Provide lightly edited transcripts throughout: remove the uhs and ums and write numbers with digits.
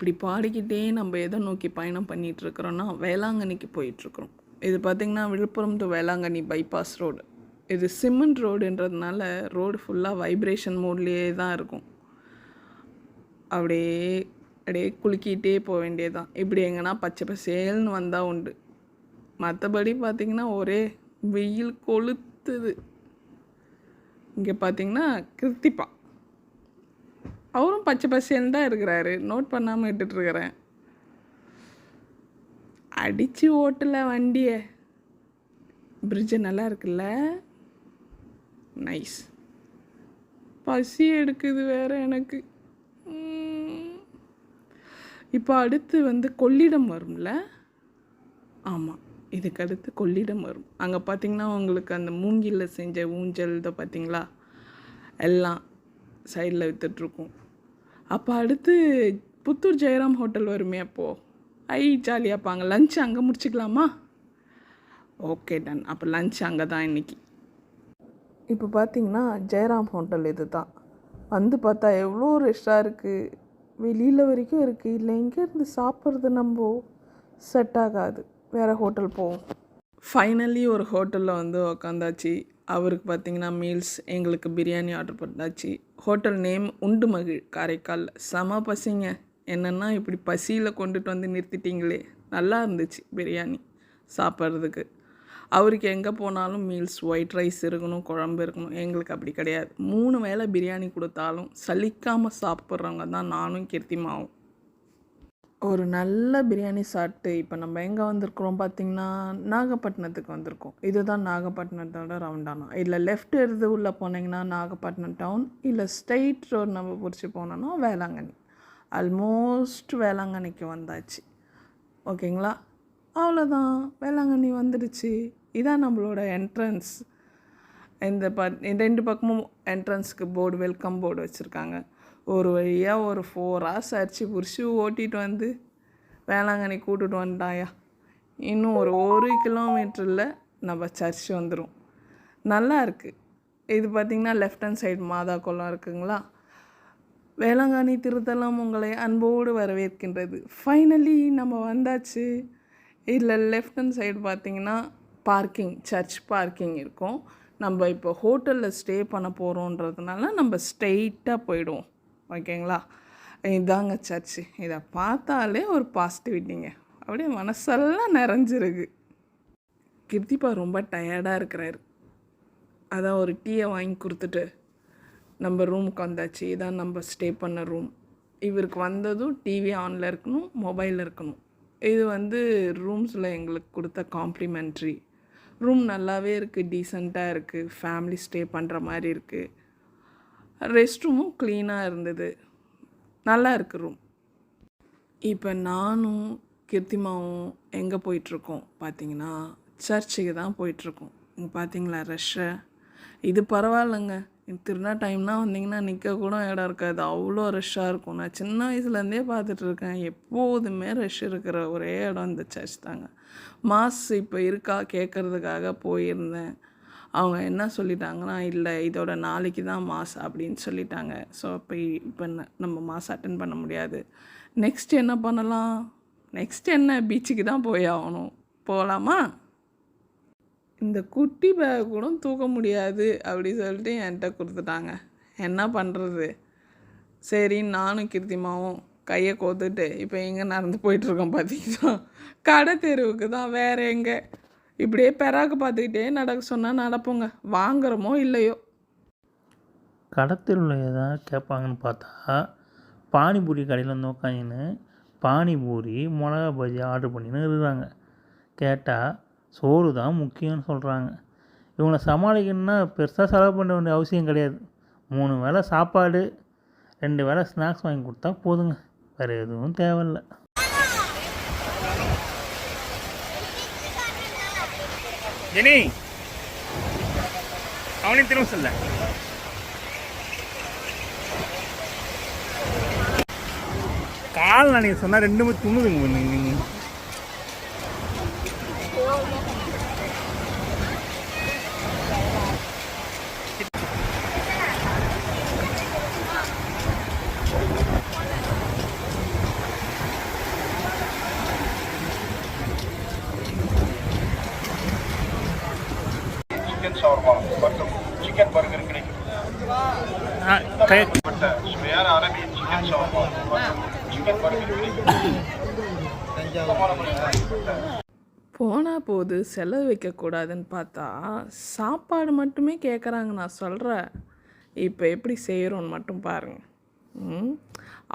இப்படி பாடிக்கிட்டே நம்ம எதை நோக்கி பயணம் பண்ணிகிட்ருக்குறோன்னா வேளாங்கண்ணிக்கு போயிட்டுருக்குறோம். இது பார்த்திங்கன்னா Villupuram to Velankanni bypass road. இது சிமெண்ட் ரோடுன்றதுனால ரோடு ஃபுல்லாக வைப்ரேஷன் மோட்லேயே தான் இருக்கும். அப்படியே அப்படியே குலுக்கிட்டே போக வேண்டியதுதான். இப்படி எங்கன்னா பச்சை பசேல்னு வந்தால் உண்டு. மற்றபடி பார்த்திங்கன்னா ஒரே வெயில் கொளுத்துது. இங்கே பார்த்திங்கன்னா கிருத்திப்பா அவரும் பச்சை பசேல்னு தான் இருக்கிறாரு. நோட் பண்ணாமல் விட்டுட்டுருக்கிறேன். அடித்து ஓட்டல வண்டியை. பிரிட்ஜு நல்லா இருக்குல்ல, நைஸ். பசி எடுக்குது வேறு எனக்கு. இப்போ அடுத்து கொள்ளிடம் வரும்ல. ஆமாம், இதுக்கு அடுத்து கொள்ளிடம் வரும். அங்கே பார்த்திங்கன்னா உங்களுக்கு அந்த மூங்கிலில் செஞ்ச ஊஞ்சல் இதை பார்த்திங்களா எல்லாம் சைடில் விற்றுட்ருக்கும். அப்போ அடுத்து புத்தூர் ஜெயராம் ஹோட்டல் வருமே. அப்போது ஜாலியாப்பாங்க. லஞ்ச் அங்கே முடிச்சிக்கலாமா? Okay done. அப்போ லஞ்ச் அங்கே தான் இன்றைக்கி. இப்போ பார்த்திங்கன்னா ஜெயராம் ஹோட்டல் இது தான். பார்த்தா எவ்வளோ ரெஷ்டாக இருக்குது. வெளியில் வரைக்கும் இருக்குது. இல்லை இங்கேருந்து சாப்பிட்றது நம்ம செட் ஆகாது. வேறு ஹோட்டல் போவோம். ஃபைனலி ஒரு ஹோட்டலில் உக்காந்தாச்சு. அவருக்கு பார்த்திங்கன்னா மீல்ஸ், எங்களுக்கு பிரியாணி ஆர்டர் பண்ணாச்சு. ஹோட்டல் நேம் உண்டு மகிழ், காரைக்காலில். செம பசிங்க. என்னென்னா இப்படி பசியில் கொண்டுட்டு நிறுத்திட்டிங்களே. நல்லா இருந்துச்சு பிரியாணி சாப்பிட்றதுக்கு. அவருக்கு எங்கே போனாலும் மீல்ஸ், ஒயிட் ரைஸ் இருக்கணும், குழம்பு இருக்கணும். எங்களுக்கு அப்படி கிடையாது. 3 வேளை பிரியாணி கொடுத்தாலும் சலிக்காமல் சாப்பிட்றவங்க தான் நானும் கீர்த்திமாவும். ஒரு நல்ல பிரியாணி சாப்பிட்டு இப்போ நம்ம எங்கே வந்திருக்கிறோம் பார்த்திங்கன்னா நாகப்பட்டினத்துக்கு வந்திருக்கோம். இதுதான் நாகப்பட்டினத்தோட ரவுண்டானா. இல்லை லெஃப்ட் எடுத்து உள்ளே போனீங்கன்னா நாகப்பட்டினம் டவுன், இல்லை ஸ்ட்ரெயிட் ரோடு நம்ம பிடிச்சி போனோன்னா வேளாங்கண்ணி. ஆல்மோஸ்ட் வேளாங்கண்ணிக்கு வந்தாச்சு. ஓகேங்களா? அவ்வளோதான், வேளாங்கண்ணி வந்துடுச்சு. இதான் நம்மளோட என்ட்ரன்ஸ். இந்த 2 பக்கமும் என்ட்ரன்ஸுக்கு போர்டு, வெல்கம் போர்டு வச்சுருக்காங்க. ஒரு வழியாக ஒரு 4 hours அடிச்சு பிடிச்சி ஓட்டிகிட்டு வேளாங்கண்ணி கூட்டிகிட்டு வந்துட்டாயா. இன்னும் ஒரு 1 கிலோமீட்டரில் நம்ம சர்ச் வந்துடும். நல்லா இருக்குது. இது பார்த்திங்கன்னா லெஃப்ட் ஹேண்ட் சைடு மாதா கோலம் இருக்குங்களா. வேளாங்கண்ணி திருத்தலம் உங்களை அன்போடு வரவேற்கின்றது. ஃபைனலி நம்ம வந்தாச்சு. இதில் லெஃப்ட் ஹேண்ட் சைடு பார்த்திங்கன்னா பார்க்கிங், சர்ச் பார்க்கிங் இருக்கும். நம்ம இப்போ ஹோட்டலில் ஸ்டே பண்ண போகிறோன்றதுனால நம்ம ஸ்ட்ரெயிட்டாக போயிடுவோம். ஓகேங்களா? இதாங்க சர்ச்சு. இதை பார்த்தாலே ஒரு பாசிட்டிவிட்டிங்க. அப்படியே மனசெல்லாம் நிறைஞ்சிருக்கு. கீர்த்திப்பா ரொம்ப டயர்டாக இருக்கிறாரு. அதான் ஒரு டீயை வாங்கி கொடுத்துட்டு நம்ம ரூமுக்கு வந்தாச்சு. இதான் நம்ம ஸ்டே பண்ண ரூம். இவருக்கு வந்ததும் டிவி ஆனில் இருக்கணும், மொபைல் இருக்கணும். இது ரூம்ஸில் எங்களுக்கு கொடுத்த காம்ப்ளிமெண்ட்ரி. ரூம் நல்லாவே இருக்குது, டீசெண்டாக இருக்குது, ஃபேமிலி ஸ்டே பண்ணுற மாதிரி இருக்குது. ரெஸ்ட் ரூமும் க்ளீனாக இருந்தது. நல்லா இருக்குது ரூம். இப்போ நானும் கீர்த்திமாவும் எங்கே போயிட்டுருக்கோம் பார்த்திங்கன்னா சர்ச்சுக்கு தான் போயிட்டுருக்கோம். இங்கே பார்த்திங்களா ரஷ்ஷை. இது பரவாயில்லைங்க. திருநா டைம்னால் வந்திங்கன்னா நிற்க கூட இடம் இருக்காது. அவ்வளோ ரஷ்ஷாக இருக்கும். நான் சின்ன வயசுலேருந்தே பார்த்துட்ருக்கேன். எப்போதுமே ரஷ் இருக்கிற ஒரே இடம் இந்த சர்ச் தாங்க. மாஸ் இப்போ இருக்கா கேட்குறதுக்காக போயிருந்தேன். அவங்க என்ன சொல்லிட்டாங்கன்னா, இல்லை இதோட நாளைக்கு தான் மாஸ் அப்படின்னு சொல்லிட்டாங்க. ஸோ இப்போ நம்ம மாஸ் அட்டன் பண்ண முடியாது. நெக்ஸ்ட் என்ன பண்ணலாம்? நெக்ஸ்ட் என்ன, பீச்சுக்கு தான் போய் ஆகணும். போகலாமா? இந்த குட்டி பேக் கூட தூக்க முடியாது அப்படி சொல்லிட்டு என்கிட்ட கொடுத்துட்டாங்க. என்ன பண்ணுறது? சரி, நானும் கீர்த்திமாவும் கையை கோத்துட்டு இப்போ எங்கே நடந்து போயிட்டுருக்கோம் பார்த்திங்கன்னா கடை தெருவுக்கு தான். வேறு எங்கே? இப்படியே பெறாக்கு பார்த்துக்கிட்டே நடக்க சொன்னால் நடப்போங்க, வாங்குறோமோ இல்லையோ. கடத்தெருவில் எதாவது கேட்பாங்கன்னு பார்த்தா பானிபூரி கடையில் உட்காந்துன்னு பானிபூரி, மிளகா பஜ்ஜி ஆர்டர் பண்ணின்னு இருக்கிறாங்க. கேட்டால் சோறு தான் முக்கியம்னு சொல்கிறாங்க. இவங்களை சமாளிக்கணுன்னா பெருசாக செலவு பண்ண வேண்டிய அவசியம் கிடையாது. 3 வேளை சாப்பாடு, 2 வேளை ஸ்நாக்ஸ் வாங்கி கொடுத்தா போதுங்க. வேறு எதுவும் தேவையில்லை. ஜெனி, அவனையும் திரும்ப சொல்ல. கால் நான் நீங்கள் சொன்னால் 2 துண்ணுதுங்க. ஷவர்மா மற்றும் சிக்கன் பர்கர் கிடைக்கும். சுவையான அரபியன் சிக்கன் ஷவர்மா மற்றும் சிக்கன் பர்கர் கிடைக்கும். போனால் போது செலவு வைக்கக்கூடாதுன்னு பார்த்தா சாப்பாடு மட்டுமே கேட்குறாங்க. நான் சொல்கிறேன், இப்போ எப்படி செய்கிறோன்னு மட்டும் பாருங்கள்.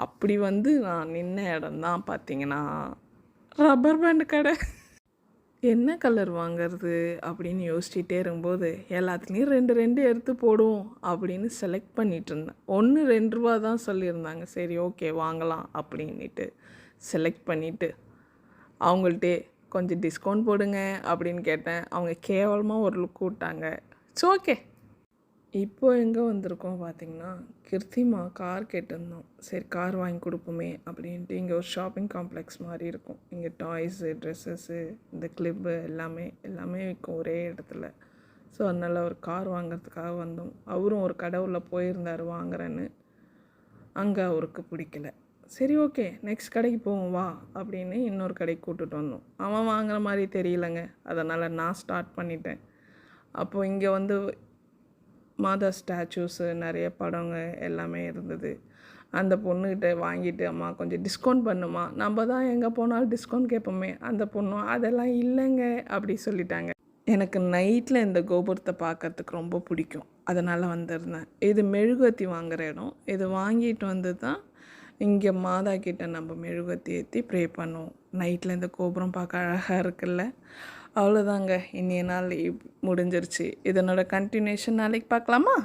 அப்படி வந்து நான் நின்ன இடம் தான் பார்த்தீங்கன்னா ரப்பர் பேண்டு கடை. என்ன கலர் வாங்கிறது அப்படின்னு யோசிச்சுட்டே இருக்கும்போது எல்லாத்துலேயும் 2 எடுத்து போடுவோம் அப்படின்னு செலக்ட் பண்ணிகிட்டு இருந்தேன். 1 2 ரூபா தான் சொல்லியிருந்தாங்க. சரி ஓகே வாங்கலாம் அப்படின்ட்டு செலக்ட் பண்ணிவிட்டு அவங்கள்ட்டே கொஞ்சம் டிஸ்கவுண்ட் போடுங்க அப்படின்னு கேட்டேன். அவங்க கேவலமாக ஒரு லுக் விட்டாங்க. It's okay. இப்போ எங்கே வந்திருக்கோம் பார்த்திங்கன்னா, கிருத்திமா கார் கேட்டிருந்தோம். சரி கார் வாங்கி கொடுப்போமே அப்படின்ட்டு இங்கே ஒரு ஷாப்பிங் காம்ப்ளெக்ஸ் மாதிரி இருக்கும். இங்கே டாய்ஸு, ட்ரெஸ்ஸஸ்ஸு, இந்த கிளிப்பு எல்லாமே விற்கும் ஒரே இடத்துல. ஸோ அதனால் ஒரு கார் வாங்கிறதுக்காக வந்தோம். அவரும் ஒரு கடை உள்ள போயிருந்தார் வாங்குறேன்னு. அங்கே அவருக்கு பிடிக்கல. சரி ஓகே நெக்ஸ்ட் கடைக்கு போவோம் வா அப்படின்னு இன்னொரு கடைக்கு கூப்பிட்டுட்டு வந்தோம். அவன் வாங்குற மாதிரி தெரியலங்க. அதனால் நான் ஸ்டார்ட் பண்ணிட்டேன். அப்போது இங்கே வந்து மாதா ஸ்டாச்சூஸு, நிறைய படங்க எல்லாமே இருந்தது. அந்த பொண்ணுக்கிட்ட வாங்கிட்டு, அம்மா கொஞ்சம் டிஸ்கவுண்ட் பண்ணுமா, நம்ம தான் எங்கே போனாலும் டிஸ்கவுண்ட் கேட்போமே. அந்த பொண்ணும் அதெல்லாம் இல்லைங்க அப்படி சொல்லிட்டாங்க. எனக்கு நைட்டில் இந்த கோபுரத்தை பார்க்கறதுக்கு ரொம்ப பிடிக்கும். அதனால் வந்திருந்தேன். இது மெழுகுவர்த்தி வாங்குகிற இடம். இது வாங்கிட்டு வந்து தான் இங்கே மாதா கிட்ட நம்ம மெழுகுவர்த்தி ஏற்றி ப்ரே பண்ணுவோம். நைட்டில் இந்த கோபுரம் பார்க்க அழகாக இருக்குல்ல. அவ்வளோதாங்க, இன்னைய நாள் முடிஞ்சிருச்சு. இதனோட கண்டினியூஷன் நாளைக்கு பார்க்கலாமா?